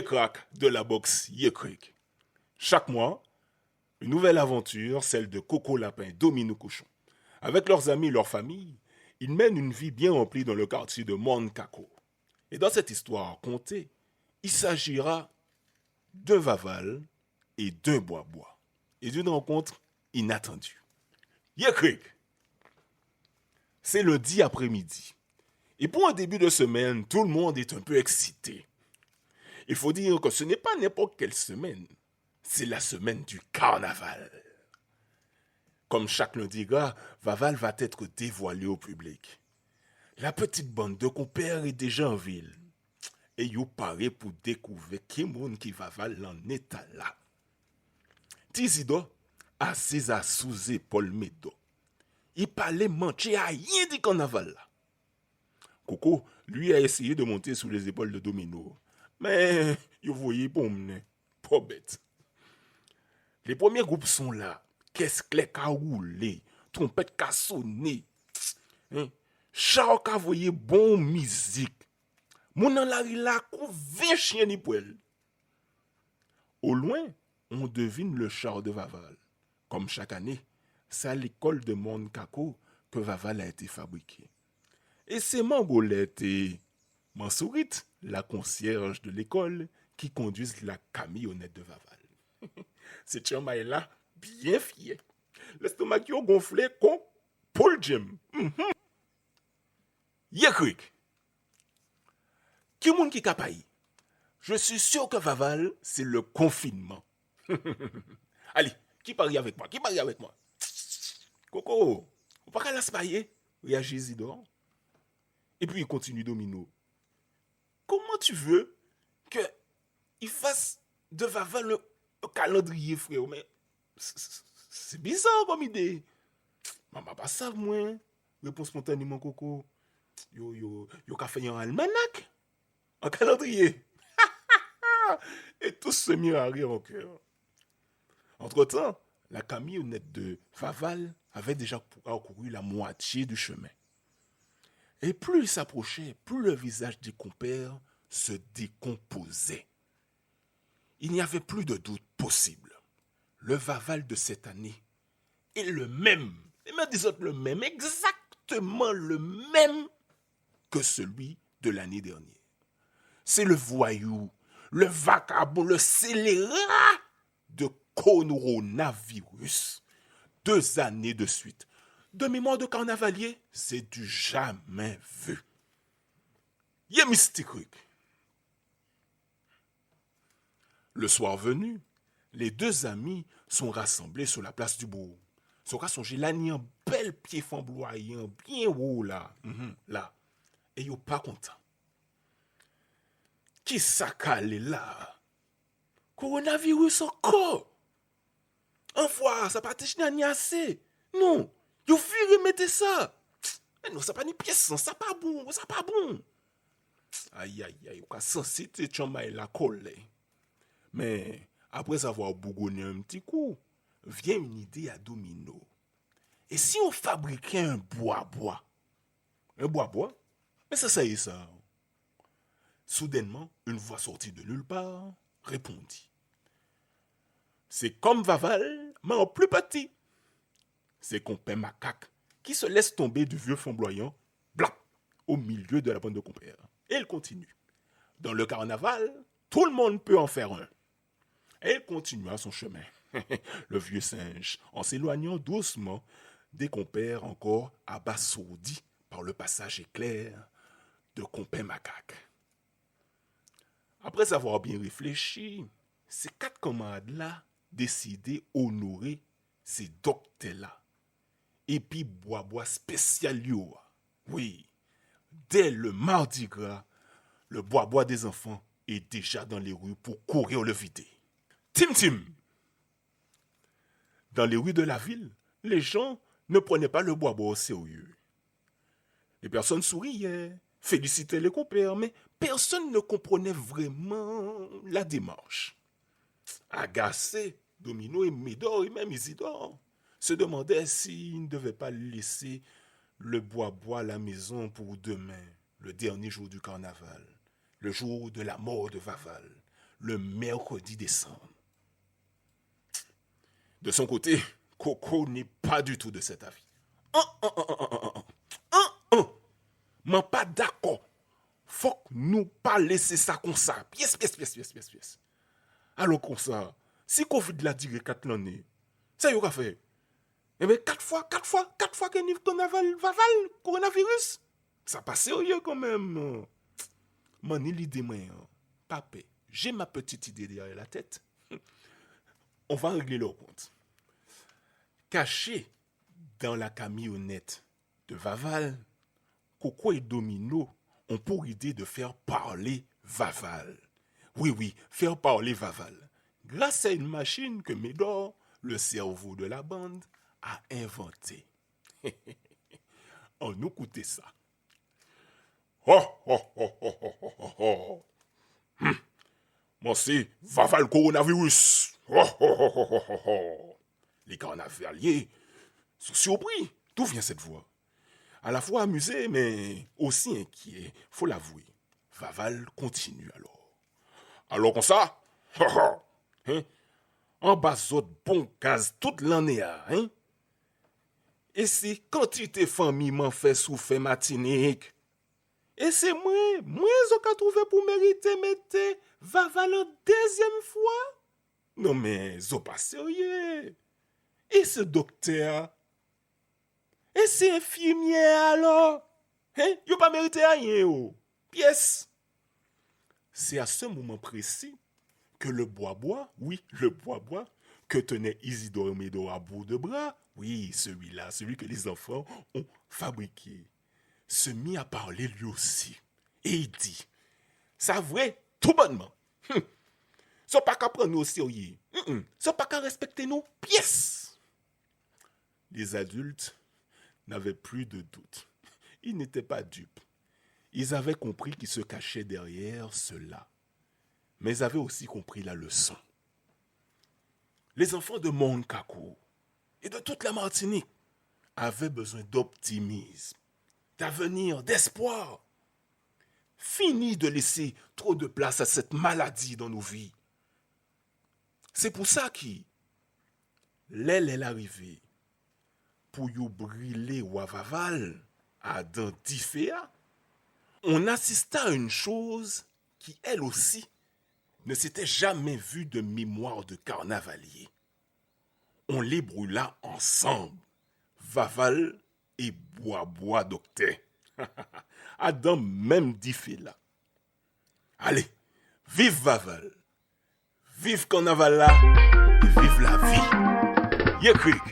Yécrac de la boxe Yécric. Chaque mois, une nouvelle aventure, celle de Coco Lapin, Domino Cochon. Avec leurs amis et leur famille, ils mènent une vie bien remplie dans le quartier de Moncako. Et dans cette histoire contée, il s'agira d'un Vaval et d'un Bois-Bois. Et d'une rencontre inattendue. Yécric, c'est lundi après-midi. Et pour un début de semaine, tout le monde est un peu excité. Il faut dire que ce n'est pas n'importe quelle semaine, c'est la semaine du carnaval. Comme chaque lundi gras, Vaval va être dévoilé au public. La petite bande de compères est déjà en ville. Et yo paraît pour découvrir qui monde qui Vaval en état là. Tizido, assis à sous épaule médo. Il parlait mentir à rien du carnaval là. Coco, lui, a essayé de monter sous les épaules de Domino. Mais, vous voyez, bon, pas bête. Les premiers groupes sont là. Qu'est-ce que a roulé, trompette qu'a sonné. Hein? Char qu'a voyé bon musique. Mon an la rila kou 20 chiens ni poêle. Au loin, on devine le char de Vaval. Comme chaque année, c'est à l'école de Moncako que Vaval a été fabriqué. Et c'est Mangolette et Mansourite, la concierge de l'école, qui conduisent la camionnette de Vaval. C'est chamaille là, bien fier. L'estomac qui a gonflé comme Paul Jim. Yécric. Qui moun qui kapayi? Je suis sûr que Vaval, c'est le confinement. Allez, qui parie avec moi? Qui parie avec moi? Coco, on pas qu'à la spayer? Réagit Zidore. Et puis il continue Domino. Comment tu veux qu'il fasse de Vaval le calendrier, frère? Mais c'est bizarre comme idée. Maman pas ça, moi. Réponse spontanément, Coco. Yo, qu'a fait un almanach. Un calendrier. Et tous se mirent à rire en cœur. Entre-temps, la camionnette de Vaval avait déjà parcouru la moitié du chemin. Et plus il s'approchait, plus le visage des compères se décomposait. Il n'y avait plus de doute possible. Le Vaval de cette année est le même, et même des autres le même, exactement le même que celui de l'année dernière. C'est le voyou, le vagabond, le scélérat de coronavirus. 2 années de suite. De mémoire de carnavalier, c'est du jamais vu. Yé mystique. Le soir venu, les 2 amis sont rassemblés sur la place du bourg. Sora songe là, ni un bel pied flamboyant, bien haut là. Là. Et yo pas content. Qui ça calé là? Coronavirus encore. Un fois, ça pas t'échiner ni assez. Non, yo fi remettre ça. Mais non, ça pas ni pièce, ça pas bon, ça pas bon. Aïe, ou ka censé te chamaille la colle. Mais, après avoir bougonné un petit coup, vient une idée à Domino. Et si on fabriquait un bois-bois? Un bois-bois? Mais ça y est ça. Soudainement, une voix sortie de nulle part répondit. C'est comme Vaval, mais en plus petit. C'est compère macaque qui se laisse tomber du vieux flamboyant, blap, au milieu de la bande de compères. Et il continue. Dans le carnaval, tout le monde peut en faire un. Et il continua son chemin. Le vieux singe, en s'éloignant doucement des compères encore abasourdis par le passage éclair de compère macaque. Après avoir bien réfléchi, ces 4 camarades-là décidaient honorer ces docteurs-là. Et puis bois spécial yo. Oui, dès le mardi gras, le bois des enfants est déjà dans les rues pour courir le vider. Tim. Dans les rues de la ville, les gens ne prenaient pas le bois au sérieux. Les personnes souriaient, félicitaient les compères, mais personne ne comprenait vraiment la démarche. Agacés, Domino et Médor et même Isidore se demandaient s'ils ne devaient pas laisser le bois à la maison pour demain, le dernier jour du carnaval, le jour de la mort de Vaval, le mercredi décembre. De son côté, Coco n'est pas du tout de cet avis. Mais pas d'accord. Faut que nous pas laisser ça comme ça. Pièce. Alors comme ça, si Covid l'a duré 4 l'année, ça y a fait. Eh bien, 4 fois que nous coronavirus. Ça passe sérieux quand même. Man, l'idée, papa, j'ai ma petite idée derrière la tête. On va régler leur compte. Caché dans la camionnette de Vaval, Coco et Domino ont pour idée de faire parler Vaval. Oui, faire parler Vaval. Grâce à une machine que Médor, le cerveau de la bande, a inventée. On nous écoute ça. Moi, c'est Vaval coronavirus. Les carnavaliers sont surpris. D'où vient cette voix? À la fois amusé, mais aussi inquiet, faut l'avouer. Vaval continue alors. Alors comme ça, hein? En bas autres bon gaz toute l'année, hein? Et c'est quantité famille m'en fait souffler matinique. Et c'est moi qui trouvé pour mériter mettre Vaval en deuxième fois. Non mais, zo pas sérieux. Et ce docteur? Et c'est infirmier alors? Hein? Yo pas mérité rien, oh. Pièce. C'est à ce moment précis que le bois-bois, que tenait Isidore Médor à bout de bras, oui, celui-là, celui que les enfants ont fabriqué, se mit à parler lui aussi. Et il dit, ça vrai, tout bonnement. Ça pas qu'à prendre nous au sérieux. Ça pas qu'à respecter nos pièces. Les adultes n'avaient plus de doute. Ils n'étaient pas dupes. Ils avaient compris qu'il se cachait derrière cela. Mais ils avaient aussi compris la leçon. Les enfants de Monkakou et de toute la Martinique avaient besoin d'optimisme, d'avenir, d'espoir. Fini de laisser trop de place à cette maladie dans nos vies. C'est pour ça que l'aile est arrivée pour you brûler Wavaval à Dentiféa. On assista à une chose qui, elle aussi, ne s'était jamais vue de mémoire de carnavalier. On les brûla ensemble, Vaval et Bois docteur. Adam même dit fait là. Allez, vive Vaval, vive carnaval là, et vive la vie. Yekrik.